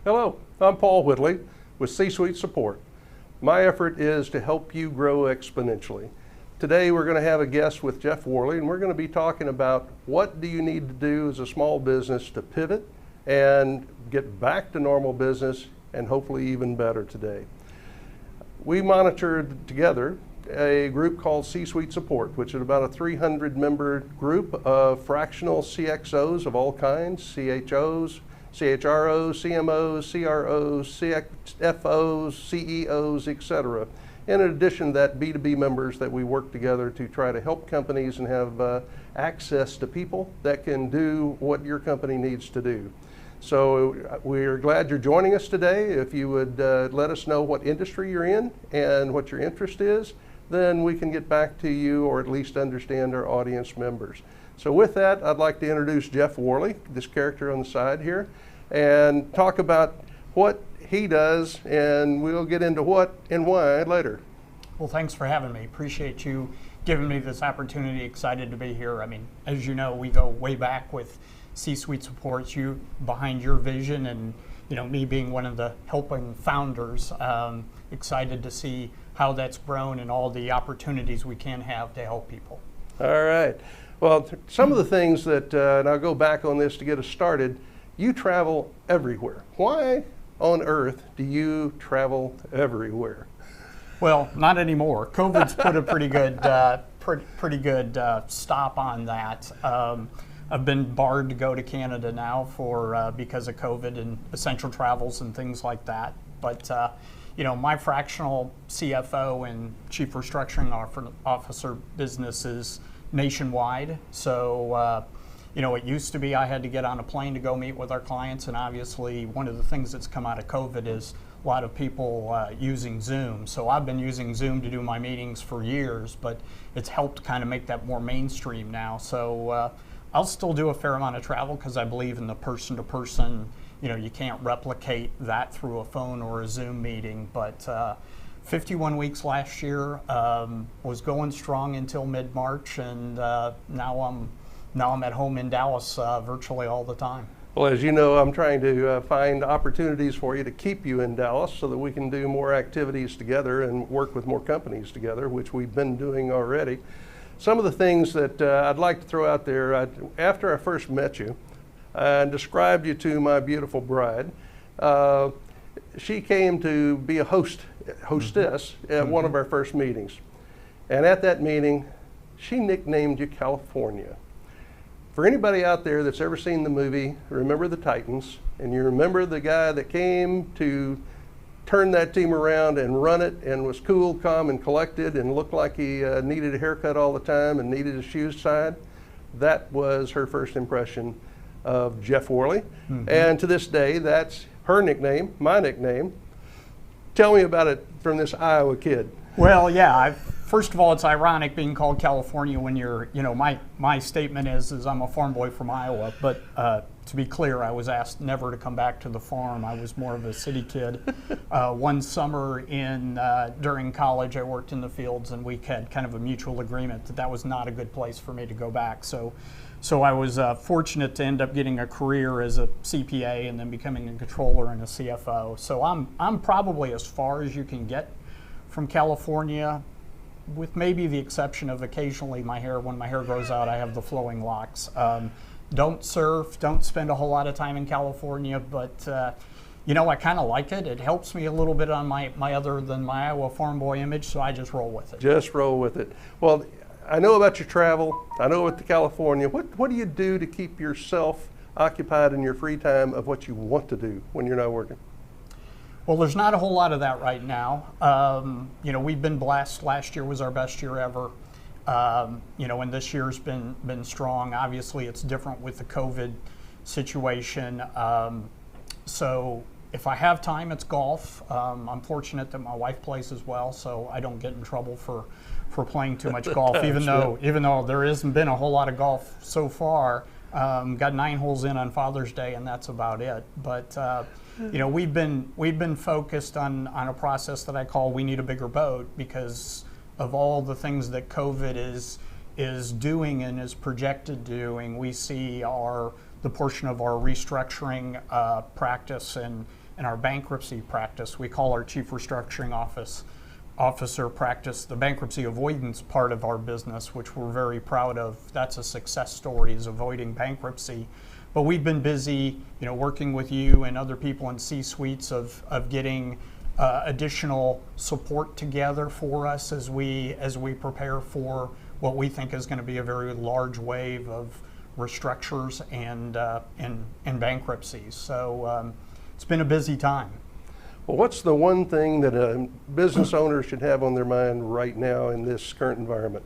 Hello, I'm Paul Whitley with C-Suite Support. My effort is to help you grow exponentially. Today we're going to have a guest with Jeff Worley, and we're going to be talking about what do you need to do as a small business to pivot and get back to normal business and hopefully even better today. We monitored together a group called C-Suite Support, which is about a 300-member group of fractional CXOs of all kinds, CHOs, CHROs, CMOs, CROs, CFOs, CEOs, etc. In addition to that, B2B members that we work together to try to help companies and have access to people that can do what your company needs to do. So we're glad you're joining us today. If you would let us know what industry you're in and what your interest is, then we can get back to you or at least understand our audience members. So with that, I'd like to introduce Jeff Worley, this character on the side here, and talk about what he does, and we'll get into what and why later. Well, thanks for having me. Appreciate you giving me this opportunity. Excited to be here. I mean, as you know, we go way back with C-Suite Supports, you behind your vision, and me being one of the helping founders. Excited to see how that's grown and all the opportunities we can have to help people. All right. Well, some of the things that, and I'll go back on this to get us started, you travel everywhere. Why on earth do you travel everywhere? Well, not anymore. COVID's put a pretty good stop on that. I've been barred to go to Canada now because of COVID and essential travels and things like that. But my fractional CFO and Chief Restructuring Officer business is nationwide. So, it used to be I had to get on a plane to go meet with our clients, and obviously one of the things that's come out of COVID is a lot of people using Zoom. So I've been using Zoom to do my meetings for years, but it's helped kind of make that more mainstream now. So I'll still do a fair amount of travel because I believe in the person-to-person. You can't replicate that through a phone or a Zoom meeting, but 51 weeks last year, was going strong until mid-March, and now I'm at home in Dallas virtually all the time. Well, as you know, I'm trying to find opportunities for you to keep you in Dallas so that we can do more activities together and work with more companies together, which we've been doing already. Some of the things that I'd like to throw out there, after I first met you and described you to my beautiful bride, she came to be a hostess at one of our first meetings. And at that meeting, she nicknamed you California. For anybody out there that's ever seen the movie Remember the Titans, and you remember the guy that came to turn that team around and run it and was cool, calm, and collected and looked like he needed a haircut all the time and needed his shoes tied, that was her first impression of Jeff Worley. Mm-hmm. And to this day, that's her nickname, my nickname. Tell me about it from this Iowa kid. Well, yeah, first of all, it's ironic being called California when you're, my statement is I'm a farm boy from Iowa, but to be clear, I was asked never to come back to the farm. I was more of a city kid. One summer during college, I worked in the fields, and we had kind of a mutual agreement that was not a good place for me to go back. So I was fortunate to end up getting a career as a CPA and then becoming a controller and a CFO. So I'm probably as far as you can get from California, with maybe the exception of occasionally when my hair grows out, I have the flowing locks. Don't surf, don't spend a whole lot of time in California, but I kind of like it. It helps me a little bit on my other than my Iowa farm boy image, so I just roll with it. Just roll with it. Well, I know about your travel. I know about California. What do you do to keep yourself occupied in your free time of what you want to do when you're not working? Well, there's not a whole lot of that right now. We've been blessed. Last year was our best year ever. And this year's been strong. Obviously, it's different with the COVID situation. So if I have time, it's golf. I'm fortunate that my wife plays as well, so I don't get in trouble for playing too much golf, even though there hasn't been a whole lot of golf so far. Got 9 holes in on Father's Day, and that's about it. But we've been focused on a process that I call We Need a Bigger Boat, because of all the things that COVID is doing and is projected doing. We see the portion of our restructuring practice and in our bankruptcy practice. We call our chief restructuring officer practice the bankruptcy avoidance part of our business, which we're very proud of. That's a success story, is avoiding bankruptcy. But we've been busy, working with you and other people in C-suites of getting additional support together for us as we prepare for what we think is going to be a very large wave of restructures and bankruptcies. So it's been a busy time. Well, what's the one thing that a business owner should have on their mind right now in this current environment?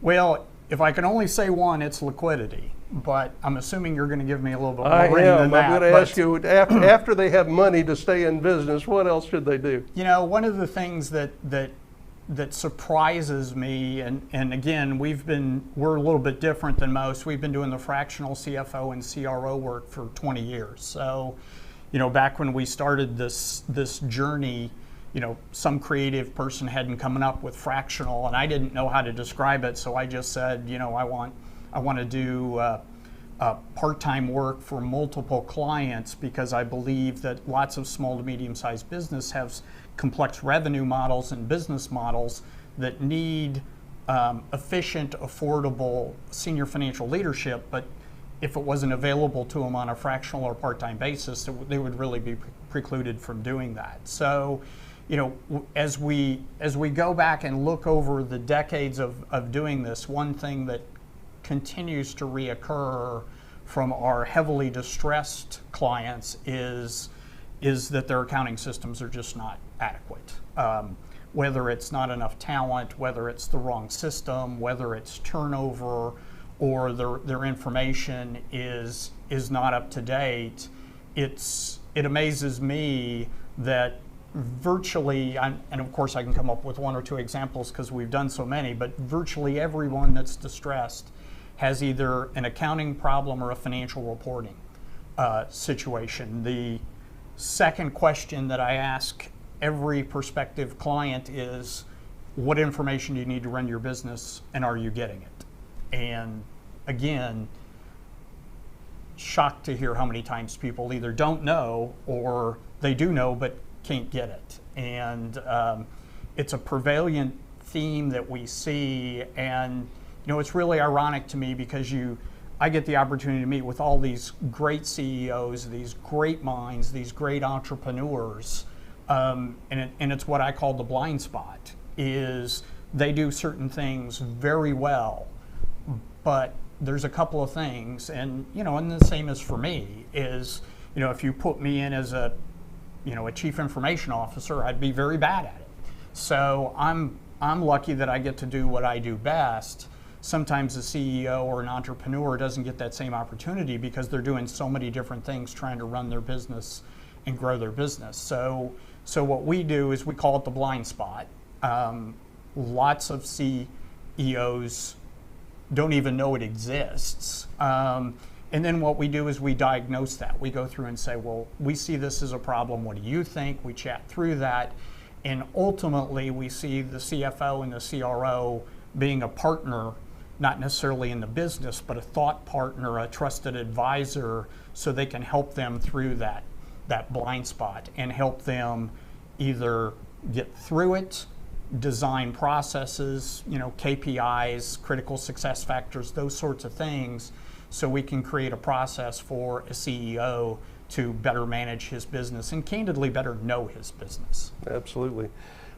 Well, if I can only say one, it's liquidity. But I'm assuming you're going to give me a little bit more I am. than that. I'm going to ask you, after they have money to stay in business, what else should they do? One of the things that surprises me, and again, we're a little bit different than most. We've been doing the fractional CFO and CRO work for 20 years. So, back when we started this journey, some creative person hadn't come up with fractional, and I didn't know how to describe it. So I just said, I want to do part-time work for multiple clients, because I believe that lots of small to medium-sized business have complex revenue models and business models that need efficient, affordable senior financial leadership. But if it wasn't available to them on a fractional or part-time basis, they would really be precluded from doing that. So, as we go back and look over the decades of doing this, one thing that continues to reoccur from our heavily distressed clients is that their accounting systems are just not adequate. Whether it's not enough talent, whether it's the wrong system, whether it's turnover, or their information is not up to date, it amazes me that virtually, and of course I can come up with one or two examples because we've done so many, but virtually everyone that's distressed has either an accounting problem or a financial reporting situation. The second question that I ask every prospective client is, what information do you need to run your business, and are you getting it? And again, shocked to hear how many times people either don't know or they do know but can't get it. And it's a prevalent theme that we see, and it's really ironic to me because I get the opportunity to meet with all these great CEOs, these great minds, these great entrepreneurs, and it's what I call the blind spot, is they do certain things very well, but there's a couple of things, and the same as for me, is if you put me in as a chief information officer, I'd be very bad at it. So I'm lucky that I get to do what I do best. Sometimes a CEO or an entrepreneur doesn't get that same opportunity because they're doing so many different things trying to run their business and grow their business. So what we do is we call it the blind spot. Lots of CEOs don't even know it exists. And then what we do is we diagnose that. We go through and say, well, we see this as a problem. What do you think? We chat through that. And ultimately, we see the CFO and the CRO being a partner, not necessarily in the business, but a thought partner, a trusted advisor, so they can help them through that blind spot and help them either get through it, design processes, KPIs, critical success factors, those sorts of things, so we can create a process for a CEO to better manage his business and candidly better know his business. Absolutely.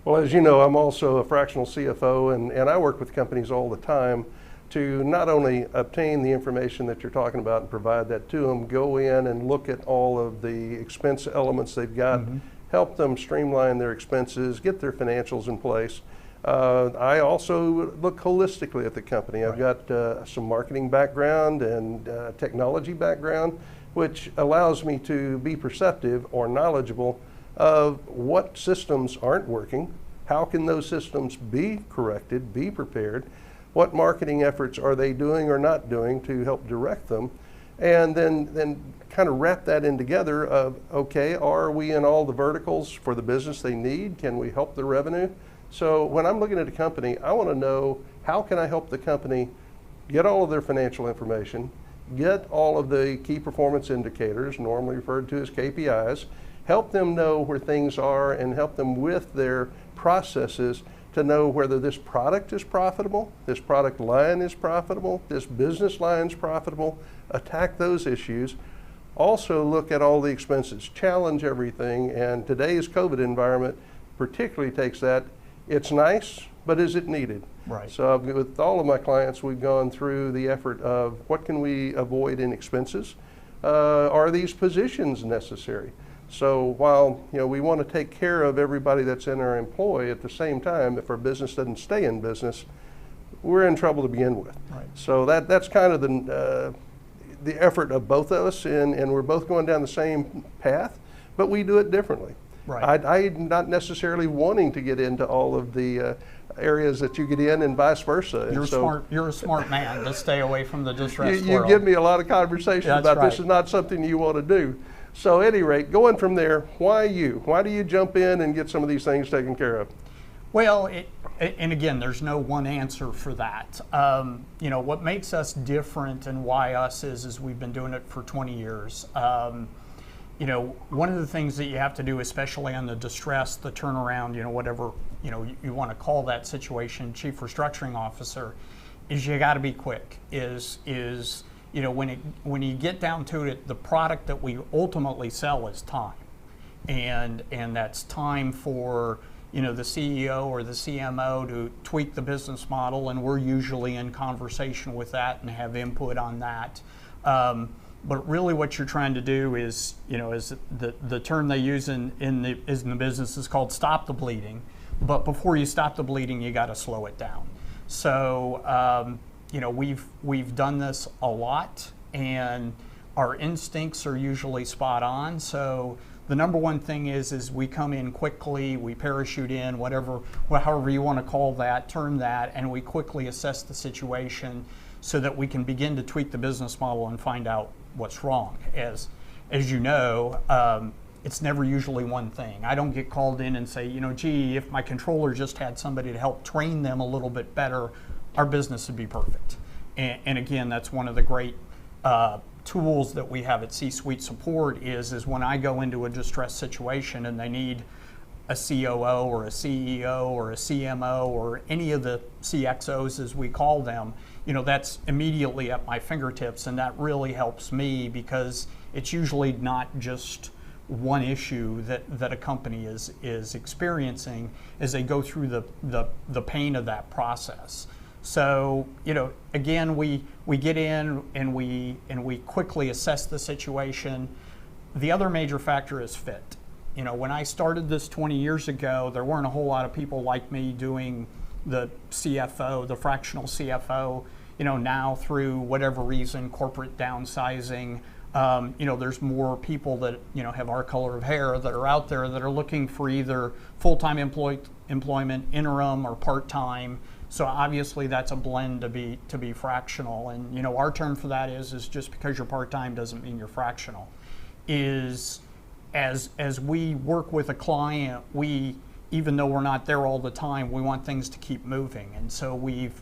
Well, as you know, I'm also a fractional CFO, and I work with companies all the time to not only obtain the information that you're talking about and provide that to them, go in and look at all of the expense elements they've got, help them streamline their expenses, get their financials in place. I also look holistically at the company. I've got some marketing background and technology background, which allows me to be perceptive or knowledgeable of what systems aren't working, how can those systems be corrected, be prepared, what marketing efforts are they doing or not doing to help direct them, and then kind of wrap that in together of, okay, are we in all the verticals for the business they need? Can we help the revenue? So when I'm looking at a company, I want to know, how can I help the company get all of their financial information, get all of the key performance indicators, normally referred to as KPIs, help them know where things are and help them with their processes to know whether this product is profitable, this product line is profitable, this business line is profitable, attack those issues. Also look at all the expenses, challenge everything, and today's COVID environment particularly takes that. It's nice, but is it needed? Right. So with all of my clients, we've gone through the effort of what can we avoid in expenses? Are these positions necessary? So while we want to take care of everybody that's in our employ, at the same time, if our business doesn't stay in business, we're in trouble to begin with. Right. So that's kind of the effort of both of us, and we're both going down the same path, but we do it differently. Right. I'm not necessarily wanting to get into all of the areas that you get in, and vice versa. You're a smart man to stay away from the distressed you world. give me a lot of conversation That's about right. this is not something you want to do. So at any rate, going from there, why you? Why do you jump in and get some of these things taken care of? Well, and again, there's no one answer for that. What makes us different and why us is we've been doing it for 20 years. One of the things that you have to do, especially on the distress, the turnaround, whatever, you want to call that situation, chief restructuring officer, is you got to be quick. When you get down to it, the product that we ultimately sell is time. And that's time for the CEO or the CMO to tweak the business model, and we're usually in conversation with that and have input on that. But really what you're trying to do is the term they use in the business is called stop the bleeding. But before you stop the bleeding, you got to slow it down. So we've done this a lot, and our instincts are usually spot on. So the number one thing is we come in quickly, we parachute in, however you want to call that, term that, and we quickly assess the situation so that we can begin to tweak the business model and find out what's wrong. As you know, it's never usually one thing. I don't get called in and say, gee, if my controller just had somebody to help train them a little bit better, our business would be perfect. And again, that's one of the great tools that we have at C-Suite Support is when I go into a distressed situation and they need a COO or a CEO or a CMO or any of the CXOs as we call them, that's immediately at my fingertips, and that really helps me because it's usually not just one issue that a company is experiencing as they go through the pain of that process. So, again, we get in and we quickly assess the situation. The other major factor is fit. When I started this 20 years ago, there weren't a whole lot of people like me doing the CFO, the fractional CFO. Now through whatever reason, corporate downsizing, there's more people that, have our color of hair that are out there that are looking for either full-time employment, interim, or part-time. So obviously that's a blend to be fractional. And our term for that is just because you're part-time doesn't mean you're fractional. As we work with a client, even though we're not there all the time, we want things to keep moving. And so we've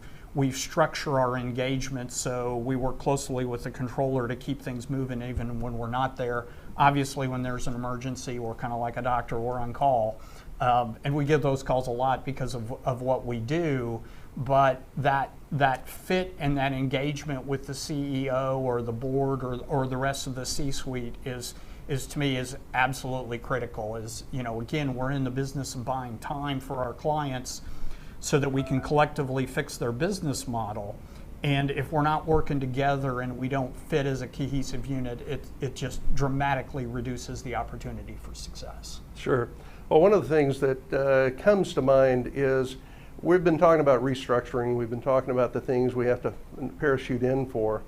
structured our engagement so we work closely with the controller to keep things moving even when we're not there. Obviously, when there's an emergency, we're kind of like a doctor, we're on call. And we get those calls a lot because of what we do. But that fit and that engagement with the CEO or the board or the rest of the C-suite is to me is absolutely critical. Again, we're in the business of buying time for our clients so that we can collectively fix their business model. And if we're not working together and we don't fit as a cohesive unit, it just dramatically reduces the opportunity for success. Sure. Well, one of the things that comes to mind is we've been talking about restructuring. We've been talking about the things we have to parachute in for.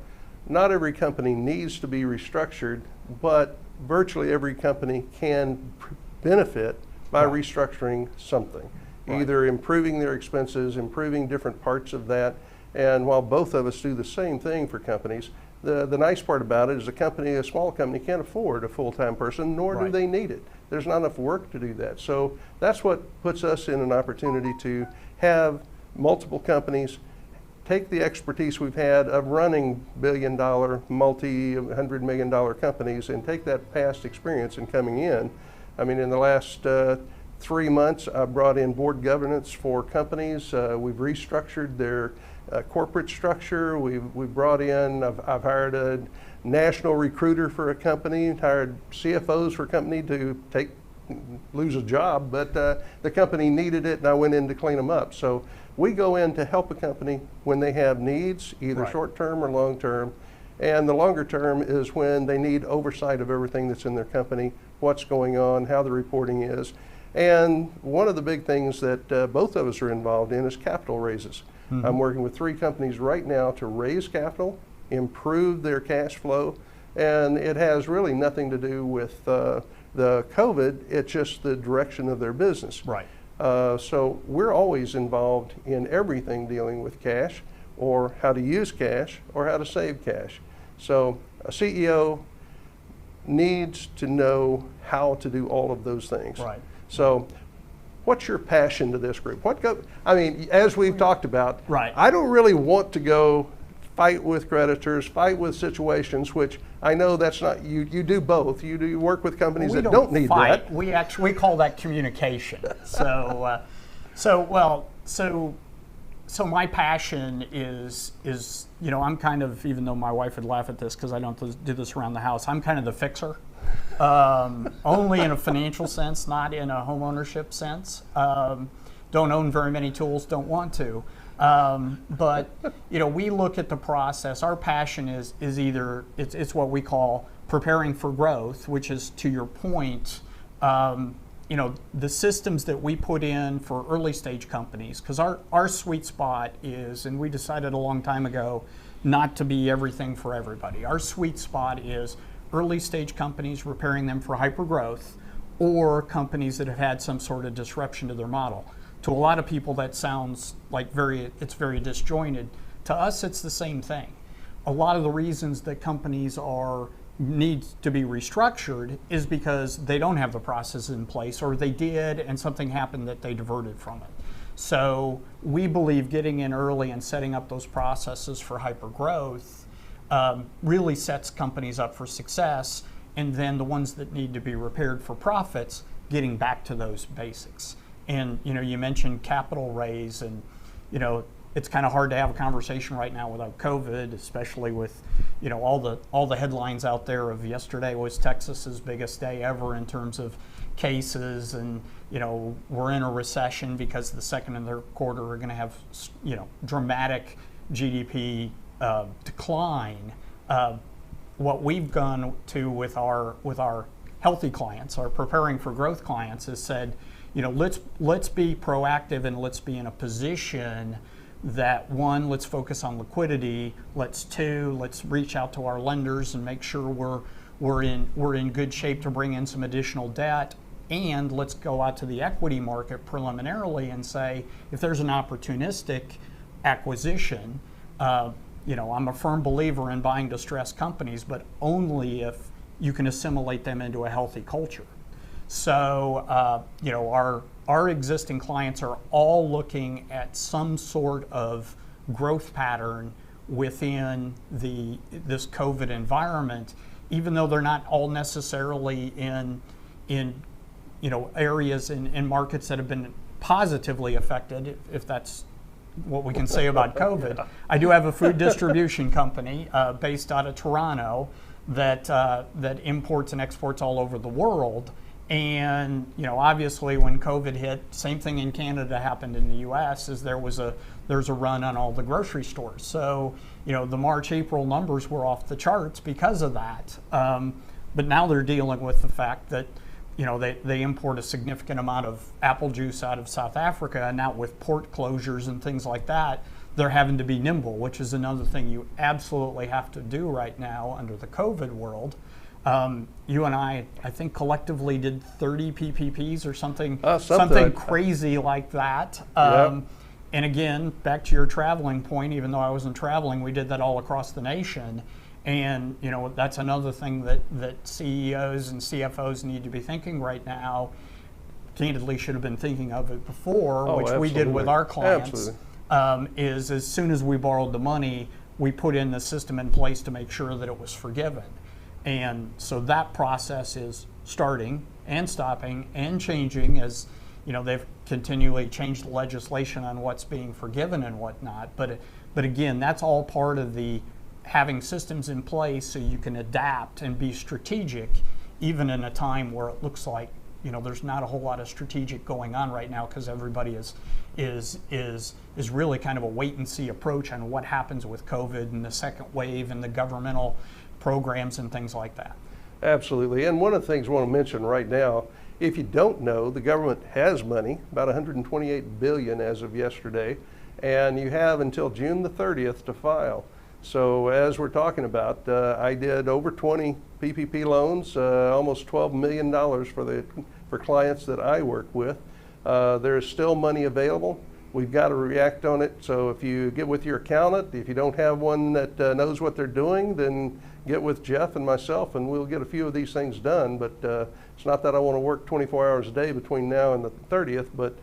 Not every company needs to be restructured, but virtually every company can benefit by restructuring something. Right. Either improving their expenses, improving different parts of that. And while both of us do the same thing for companies, the nice part about it is a small company can't afford a full-time person, nor do they need it. There's not enough work to do that. So that's what puts us in an opportunity to have multiple companies take the expertise we've had of running billion-dollar, multi-$100 million companies and take that past experience in coming in, I mean, in the last 3 months, I've brought in board governance for companies. We've restructured their corporate structure. We've brought in, I've hired a national recruiter for a company, hired CFOs for a company to lose a job, but the company needed it and I went in to clean them up. So we go in to help a company when they have needs, either short-term or long-term. And the longer term is when they need oversight of everything that's in their company, what's going on, how the reporting is. And one of the big things that both of us are involved in is capital raises. Mm-hmm. I'm working with 3 companies right now to raise capital, improve their cash flow, and it has really nothing to do with the COVID, it's just the direction of their business. Right. So we're always involved in everything dealing with cash, or how to use cash, or how to save cash. So a CEO needs to know how to do all of those things. Right. So what's your passion to this group? I mean, as we've talked about, right. I don't really want to go fight with creditors, fight with situations, which I know that's not, you do both. You work with companies that don't need fight. that. We call that communication. So my passion is, you know, I'm kind of, even though my wife would laugh at this because I don't do this around the house, I'm kind of the fixer. Only in a financial sense, not in a home ownership sense. Don't own very many tools, don't want to. But you know, we look at the process. Our passion is either it's what we call preparing for growth, which is, to your point, you know, the systems that we put in for early stage companies, because our sweet spot is, and we decided a long time ago not to be everything for everybody. Our sweet spot is early stage companies, repairing them for hyper growth, or companies that have had some sort of disruption to their model. To a lot of people that sounds like it's very disjointed. To us, it's the same thing. A lot of the reasons that companies need to be restructured is because they don't have the process in place, or they did and something happened that they diverted from it. So we believe getting in early and setting up those processes for hyper growth really sets companies up for success, and then the ones that need to be repaired for profits, getting back to those basics. And you know, you mentioned capital raise, and you know, it's kind of hard to have a conversation right now without COVID, especially with, you know, all the headlines out there of yesterday was Texas's biggest day ever in terms of cases, and you know, we're in a recession because the second and third quarter are going to have, you know, dramatic GDP decline. What we've gone to with our healthy clients, our preparing for growth clients, is said, you know, let's be proactive, and let's be in a position that, one, let's focus on liquidity. Let's reach out to our lenders and make sure we're in good shape to bring in some additional debt. And let's go out to the equity market preliminarily and say, if there's an opportunistic acquisition, you know, I'm a firm believer in buying distressed companies, but only if you can assimilate them into a healthy culture. So, you know, our existing clients are all looking at some sort of growth pattern within this COVID environment, even though they're not all necessarily in you know, areas in markets that have been positively affected, if that's what we can say about COVID. Yeah. I do have a food distribution company based out of Toronto that imports and exports all over the world. And you know, obviously, when COVID hit, same thing in Canada happened in the U.S. is there's a run on all the grocery stores. So you know, the March-April numbers were off the charts because of that. But now they're dealing with the fact that, you know, they import a significant amount of apple juice out of South Africa, and now with port closures and things like that, they're having to be nimble, which is another thing you absolutely have to do right now under the COVID world. You and I think collectively did 30 PPPs or something crazy like that. Yep. And again, back to your traveling point, even though I wasn't traveling, we did that all across the nation. And you know, that's another thing that CEOs and CFOs need to be thinking right now. Candidly, should have been thinking of it before, which absolutely. We did with our clients. Is as soon as we borrowed the money, we put in the system in place to make sure that it was forgiven. And so that process is starting. and stopping and changing as they've continually changed the legislation on what's being forgiven and whatnot. But again, that's all part of the having systems in place so you can adapt and be strategic, even in a time where it looks like there's not a whole lot of strategic going on right now because everybody is really kind of a wait and see approach on what happens with COVID and the second wave and the governmental programs and things like that. Absolutely. And one of the things I want to mention right now, if you don't know, the government has money, about $128 billion as of yesterday, and you have until June the 30th to file. So as we're talking about, I did over 20 PPP loans, almost $12 million for clients that I work with. There's still money available. We've got to react on it. So if you get with your accountant, if you don't have one that knows what they're doing, then get with Jeff and myself and we'll get a few of these things done. But it's not that I want to work 24 hours a day between now and the 30th, but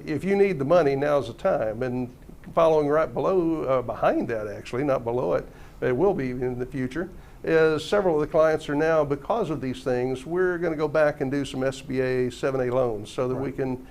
if you need the money, now's the time. And following right behind that actually, not below it, it will be in the future, is several of the clients are now, because of these things, we're going to go back and do some SBA 7A loans so that we can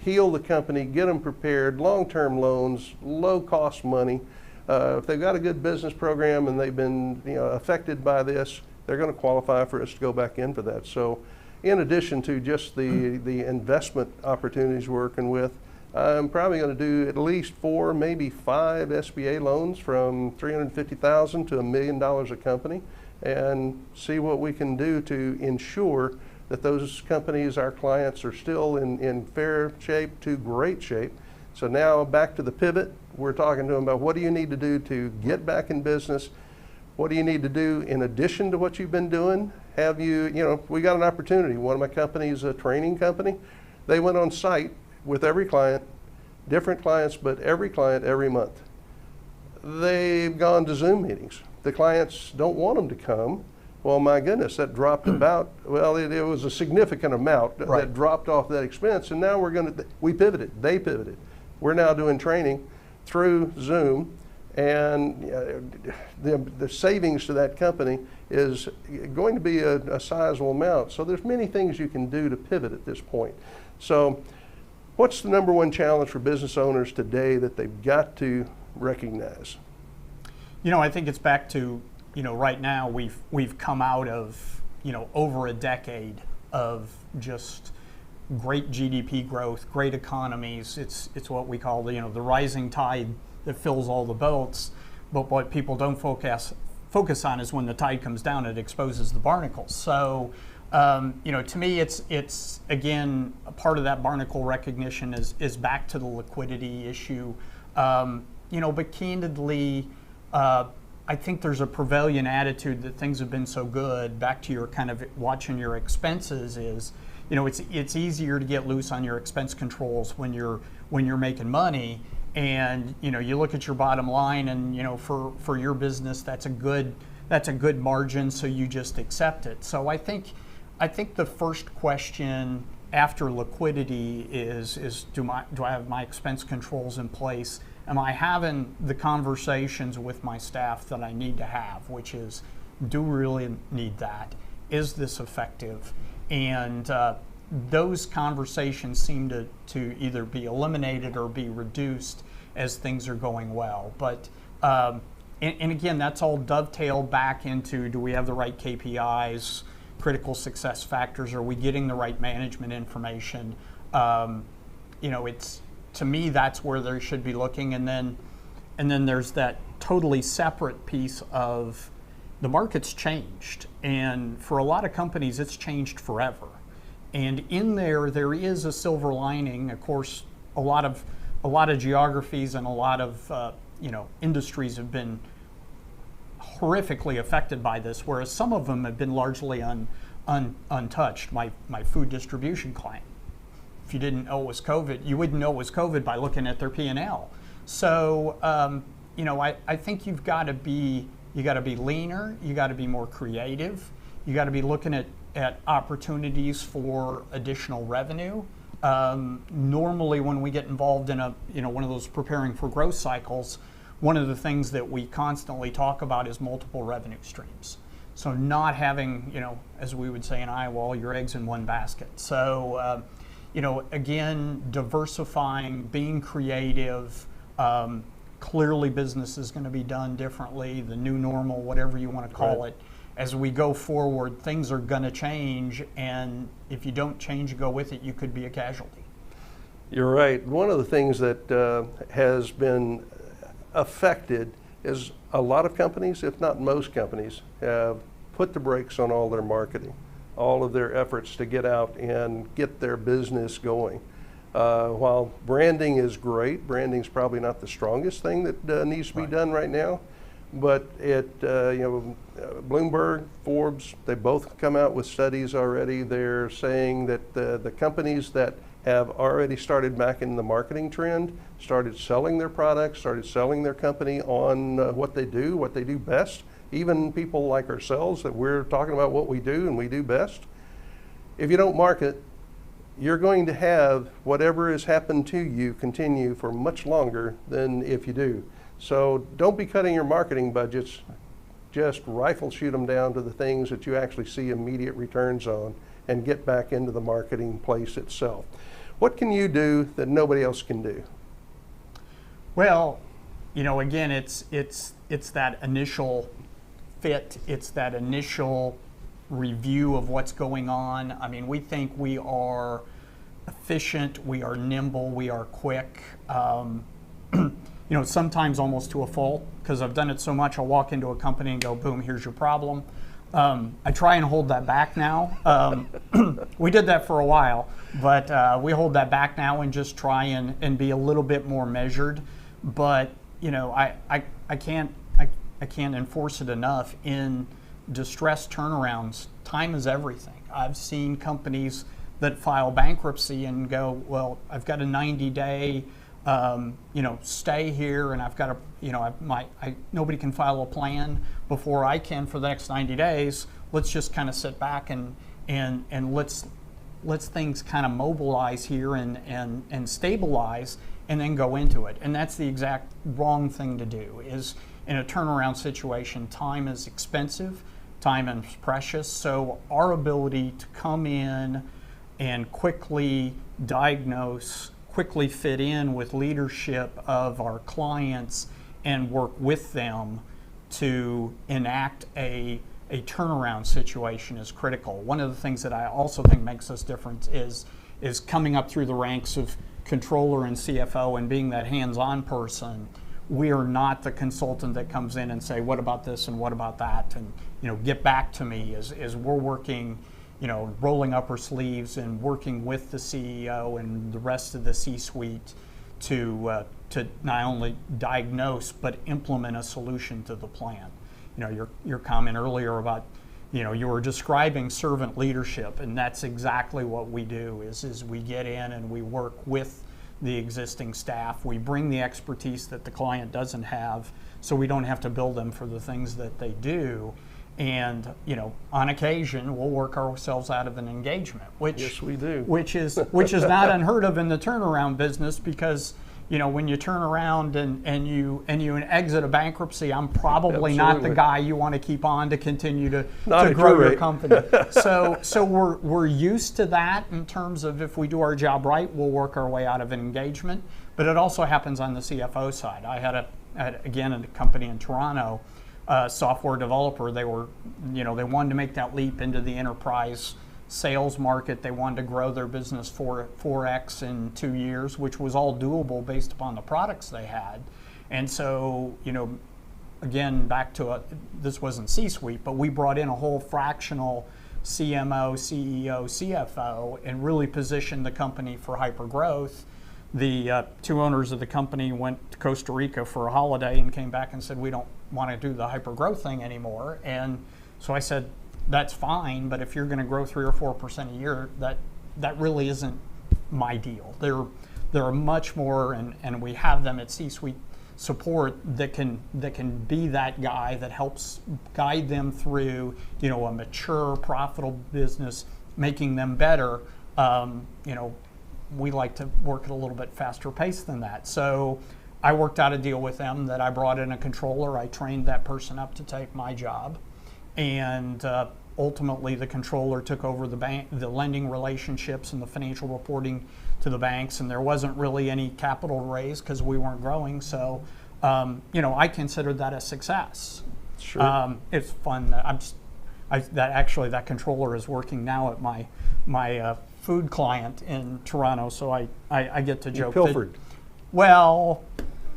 heal the company, get them prepared, long-term loans, low-cost money. If they've got a good business program and they've been affected by this, they're going to qualify for us to go back in for that. So in addition to just the investment opportunities we're working with, I'm probably going to do at least 4, maybe 5 SBA loans from $350,000 to $1 million a company and see what we can do to ensure that those companies, our clients, are still in fair shape to great shape. So now back to the pivot, we're talking to them about what do you need to do to get back in business? What do you need to do in addition to what you've been doing? Have you, we got an opportunity. One of my companies, a training company, they went on site with every client, different clients, but every client every month. They've gone to Zoom meetings. The clients don't want them to come. Well, my goodness, that dropped about, well, it was a significant amount that dropped off that expense. And now we pivoted, they pivoted. We're now doing training through Zoom, and the savings to that company is going to be a sizable amount. So there's many things you can do to pivot at this point. So what's the number one challenge for business owners today that they've got to recognize? I think it's back to, right now we've come out of, over a decade of just great GDP growth, great economies. It's what we call the rising tide that fills all the boats. But what people don't focus on is when the tide comes down, it exposes the barnacles. So, to me, it's again, a part of that barnacle recognition is back to the liquidity issue. But candidly, I think there's a prevailing attitude that things have been so good. Back to your kind of watching your expenses is, it's easier to get loose on your expense controls when you're making money, and you look at your bottom line, and for your business that's a good margin, so you just accept it. So I think the first question after liquidity is do I have my expense controls in place? Am I having the conversations with my staff that I need to have, which is, do we really need that? Is this effective? And those conversations seem to either be eliminated or be reduced as things are going well. But and again, that's all dovetailed back into, do we have the right KPIs, critical success factors? Are we getting the right management information? It's, to me, that's where they should be looking. And then there's that totally separate piece of the market's changed. And for a lot of companies, it's changed forever. And in there is a silver lining. Of course, a lot of geographies and a lot of industries have been horrifically affected by this, whereas some of them have been largely untouched. My food distribution client, if you didn't know it was COVID, you wouldn't know it was COVID by looking at their P&L. So I think you got to be leaner, you got to be more creative, you got to be looking at opportunities for additional revenue. Normally when we get involved in one of those preparing for growth cycles, one of the things that we constantly talk about is multiple revenue streams. So not having, as we would say in Iowa, all your eggs in one basket. So, again, diversifying, being creative. Clearly business is going to be done differently, the new normal, whatever you want to call it. As we go forward, things are going to change, and if you don't change and go with it, you could be a casualty. You're right. One of the things that has been affected is a lot of companies, if not most companies, have put the brakes on all their marketing, all of their efforts to get out and get their business going. While branding is great, branding's probably not the strongest thing that needs to be done right now. But Bloomberg, Forbes, they both come out with studies already. They're saying that the companies that have already started back in the marketing trend, started selling their products, started selling their company on what they do best. Even people like ourselves, that we're talking about what we do and we do best. If you don't market, you're going to have whatever has happened to you continue for much longer than if you do. So don't be cutting your marketing budgets, just rifle shoot them down to the things that you actually see immediate returns on and get back into the marketing place itself. What can you do that nobody else can do? Well, again, it's that initial fit, it's that initial review of what's going on. I mean, we think we are efficient, we are nimble, we are quick. Sometimes almost to a fault, because I've done it so much. I'll walk into a company and go, boom, here's your problem. I try and hold that back now. We did that for a while, but we hold that back now and just try and be a little bit more measured. But I can't enforce it enough. In distressed turnarounds, time is everything. I've seen companies that file bankruptcy and go, well, I've got a 90-day stay here, and I've got nobody can file a plan before I can for the next 90 days. Let's just kind of sit back and let's things kind of mobilize here and stabilize, and then go into it. And that's the exact wrong thing to do. Is in a turnaround situation, time is expensive, time is precious. So our ability to come in and quickly diagnose, quickly fit in with leadership of our clients and work with them to enact a turnaround situation is critical. One of the things that I also think makes us different is coming up through the ranks of controller and CFO and being that hands-on person. We are not the consultant that comes in and say, what about this and what about that, and get back to me. As we're working, rolling up our sleeves and working with the CEO and the rest of the C-suite to not only diagnose but implement a solution to the plan. Your comment earlier about, you were describing servant leadership, and that's exactly what we do. Is we get in and we work with the existing staff. We bring the expertise that the client doesn't have, so we don't have to bill them for the things that they do. And on occasion, we'll work ourselves out of an engagement, which yes, we do. Which is not unheard of in the turnaround business, because when you turn around and you exit a bankruptcy, I'm probably not the guy you want to keep on to continue to grow your company. So we're used to that in terms of, if we do our job right, we'll work our way out of an engagement. But it also happens on the CFO side. I had again a company in Toronto. Software developer. They wanted to make that leap into the enterprise sales market. They wanted to grow their business 4x in 2 years, which was all doable based upon the products they had. And so, again, back to this wasn't C-suite, but we brought in a whole fractional CMO, CEO, CFO, and really positioned the company for hyper growth. The two owners of the company went to Costa Rica for a holiday and came back and said, we don't want to do the hyper growth thing anymore. And so I said, that's fine, but if you're going to grow 3 or 4% a year, that really isn't my deal. There are much more, and we have them at C-suite support that can be that guy that helps guide them through a mature, profitable business, making them better. We like to work at a little bit faster pace than that. So I worked out a deal with them that I brought in a controller. I trained that person up to take my job. and ultimately the controller took over the lending relationships and the financial reporting to the banks, and there wasn't really any capital raised because we weren't growing. So, I considered that a success. Sure. It's fun. That controller is working now at my food client in Toronto, so I get to joke. You pilfered. Well,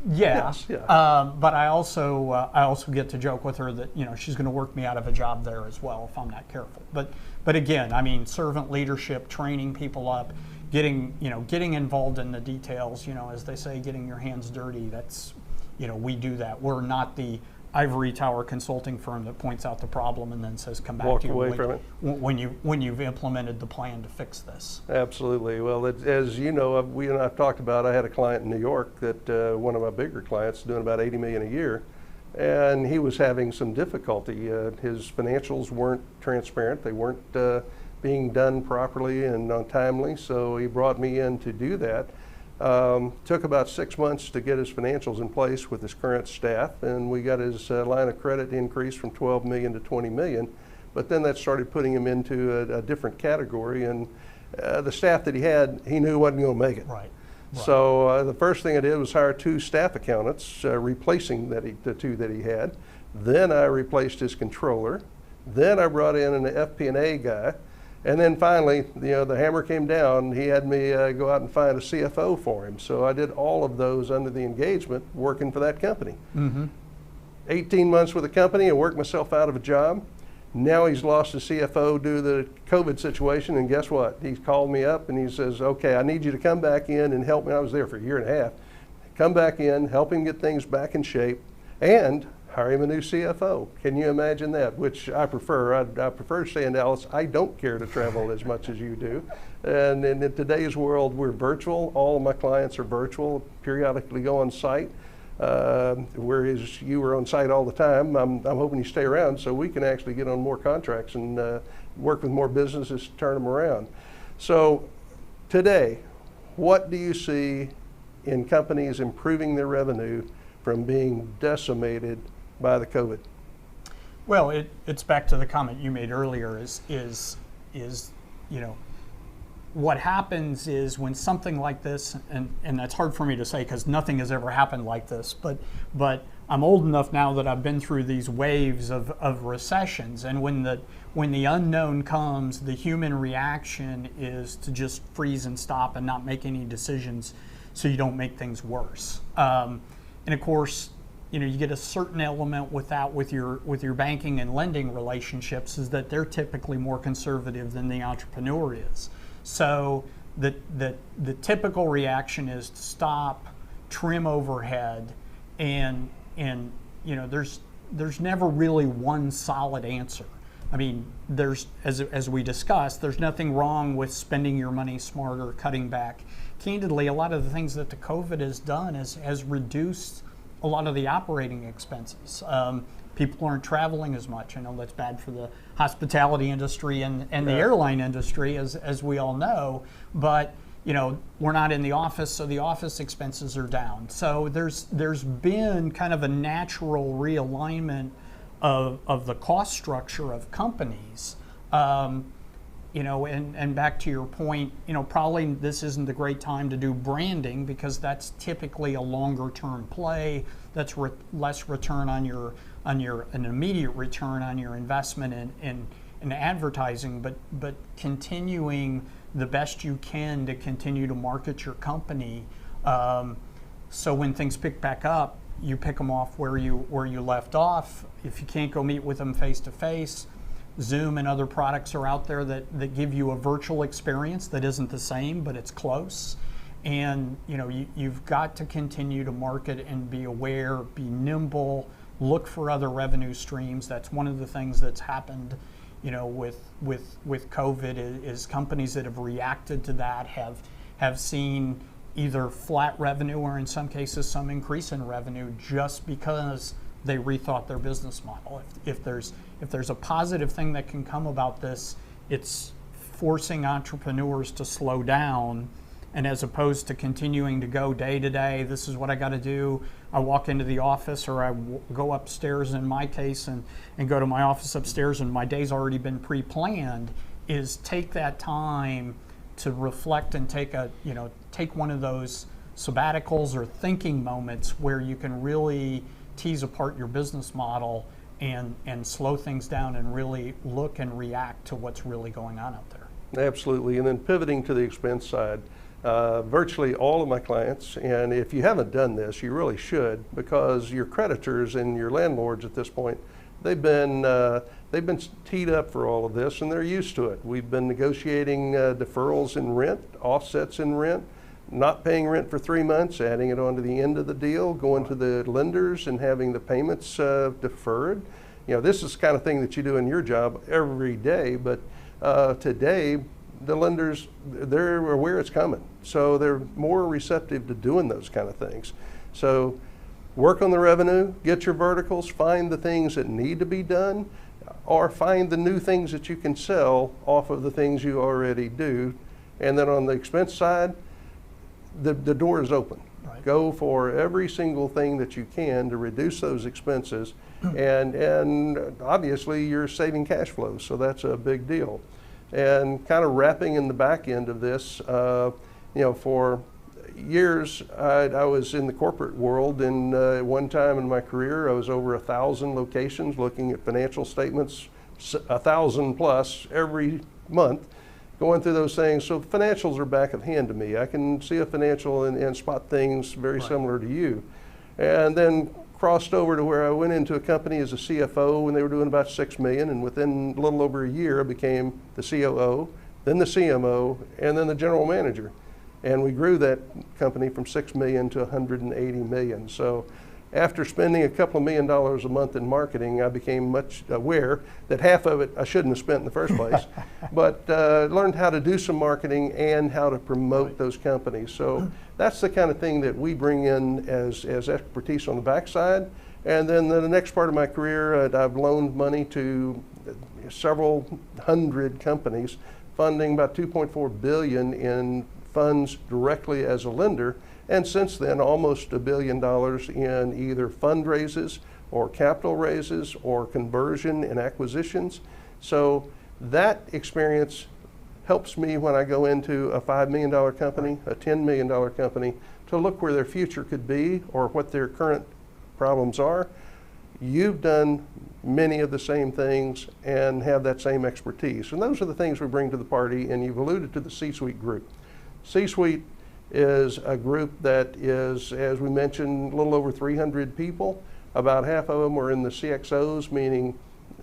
yeah. Yes, yeah. But I also get to joke with her that she's going to work me out of a job there as well if I'm not careful. But again, I mean, servant leadership, training people up, getting involved in the details. As they say, getting your hands dirty. That's we do that. We're not the ivory tower consulting firm that points out the problem and then says come back Walk to you away from it. when you've implemented the plan to fix this. Absolutely. Well, as you know, we and I've talked about, I had a client in New York that one of my bigger clients doing about $80 million a year, and he was having some difficulty. His financials weren't transparent. They weren't being done properly and on timely, so he brought me in to do that. Took about 6 months to get his financials in place with his current staff, and we got his line of credit increased from 12 million to 20 million. But then that started putting him into a different category, and the staff that he had, he knew wasn't going to make it. Right. So the first thing I did was hire 2 staff accountants, replacing the 2 that he had. Then I replaced his controller. Then I brought in an FP&A guy. And then finally, the hammer came down. He had me go out and find a CFO for him. So I did all of those under the engagement working for that company. Mm-hmm. 18 months with the company, I worked myself out of a job. Now he's lost his CFO due to the COVID situation, and guess what? He's called me up and he says, okay, I need you to come back in and help me. I was there for a year and a half. Come back in, help him get things back in shape, and hire him a new CFO. Can you imagine that? Which I prefer. I prefer to stay in Dallas. I don't care to travel as much as you do. And in today's world, we're virtual. All of my clients are virtual, periodically go on site. Whereas you were on site all the time, I'm hoping you stay around so we can actually get on more contracts and work with more businesses to turn them around. So today, what do you see in companies improving their revenue from being decimated by the COVID? Well, it's back to the comment you made earlier is what happens is when something like this, and that's hard for me to say because nothing has ever happened like this, but I'm old enough now that I've been through these waves of recessions, and when the unknown comes, the human reaction is to just freeze and stop and not make any decisions so you don't make things worse. And of course, you get a certain element with your banking and lending relationships is that they're typically more conservative than the entrepreneur is. So the typical reaction is to stop, trim overhead, and there's never really one solid answer. I mean, there's as we discussed, there's nothing wrong with spending your money smarter, cutting back. Candidly, a lot of the things that the COVID has done has reduced a lot of the operating expenses. People aren't traveling as much. I know that's bad for the hospitality industry and the airline industry, as we all know. But we're not in the office, so the office expenses are down. So there's been kind of a natural realignment of the cost structure of companies. And back to your point, probably this isn't the great time to do branding because that's typically a longer term play. That's less return on an immediate return on your investment in advertising, but continuing the best you can to continue to market your company. So when things pick back up, you pick them off where you left off. If you can't go meet with them face to face, Zoom and other products are out there that give you a virtual experience that isn't the same, but it's close. And you've got to continue to market and be aware, be nimble, look for other revenue streams. That's one of the things that's happened, with COVID is companies that have reacted to that have seen either flat revenue or in some cases some increase in revenue just because they rethought their business model. If there's a positive thing that can come about this, it's forcing entrepreneurs to slow down And as opposed to continuing to go day to day, this is what I got to do. I walk into the office, or I go upstairs in my case, and go to my office upstairs, and my day's already been pre-planned, is take that time to reflect and take one of those sabbaticals or thinking moments where you can really tease apart your business model and slow things down and really look and react to what's really going on out there. Absolutely. And then pivoting to the expense side, virtually all of my clients, and if you haven't done this, you really should, because your creditors and your landlords at this point, they've been teed up for all of this, and they're used to it. We've been negotiating deferrals in rent, offsets in rent, not paying rent for 3 months, adding it on to the end of the deal, going to the lenders and having the payments deferred. This is the kind of thing that you do in your job every day, but today, the lenders, they're aware it's coming. So they're more receptive to doing those kind of things. So work on the revenue, get your verticals, find the things that need to be done, or find the new things that you can sell off of the things you already do. And then on the expense side, the door is open. Right. Go for every single thing that you can to reduce those expenses. and obviously you're saving cash flow, so that's a big deal. And kind of wrapping in the back end of this, for years I was in the corporate world, and at one time in my career I was over 1,000 locations looking at financial statements, 1,000 plus every month, going through those things. So financials are back of hand to me. I can see a financial and spot things very similar to you. And then crossed over to where I went into a company as a CFO when they were doing about $6 million, and within a little over a year I became the COO, then the CMO, and then the general manager. And we grew that company from $6 million to $180 million. So after spending a couple of $1 million a month in marketing, I became much aware that half of it I shouldn't have spent in the first place, but learned how to do some marketing and how to promote those companies. So that's the kind of thing that we bring in as expertise on the backside. And then the next part of my career, I've loaned money to several hundred companies, funding about $2.4 billion in funds directly as a lender. And since then, almost $1 billion in either fundraises or capital raises or conversion and acquisitions. So that experience helps me when I go into a $5 million company, a $10 million company, to look where their future could be or what their current problems are. You've done many of the same things and have that same expertise. And those are the things we bring to the party, and you've alluded to the C-suite group. C-suite is a group that is, as we mentioned, a little over 300 people. About half of them are in the CXOs, meaning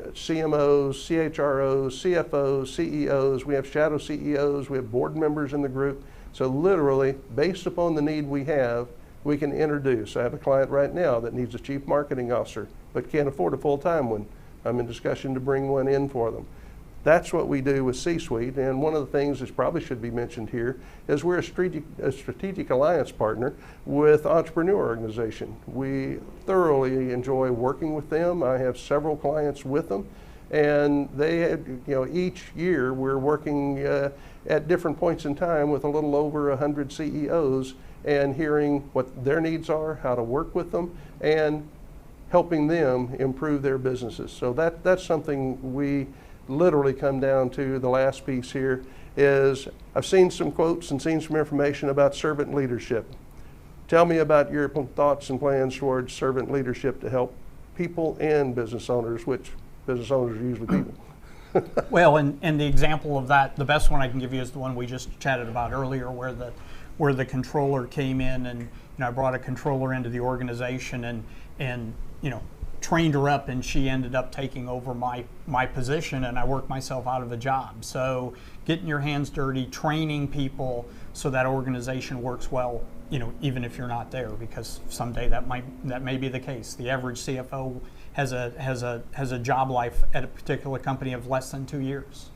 CMOs, CHROs, CFOs, CEOs. We have shadow CEOs, we have board members in the group. So literally, based upon the need we have, we can introduce. I have a client right now that needs a chief marketing officer, but can't afford a full-time one. I'm in discussion to bring one in for them. That's what we do with C-Suite, and one of the things that probably should be mentioned here is we're a strategic alliance partner with Entrepreneur Organization. We thoroughly enjoy working with them. I have several clients with them, and they had, each year we're working at different points in time with a little over 100 CEOs and hearing what their needs are, how to work with them, and helping them improve their businesses. So that's something we literally come down to. The last piece here is I've seen some quotes and seen some information about servant leadership. Tell me about your thoughts and plans towards servant leadership to help people and business owners, which business owners are usually people. Well, and the example of that, the best one I can give you is the one we just chatted about earlier, where the controller came in, and I brought a controller into the organization and trained her up, and she ended up taking over my position, and I worked myself out of a job. So getting your hands dirty, training people so that organization works well, even if you're not there, because someday that may be the case. The average CFO has a job life at a particular company of less than 2 years.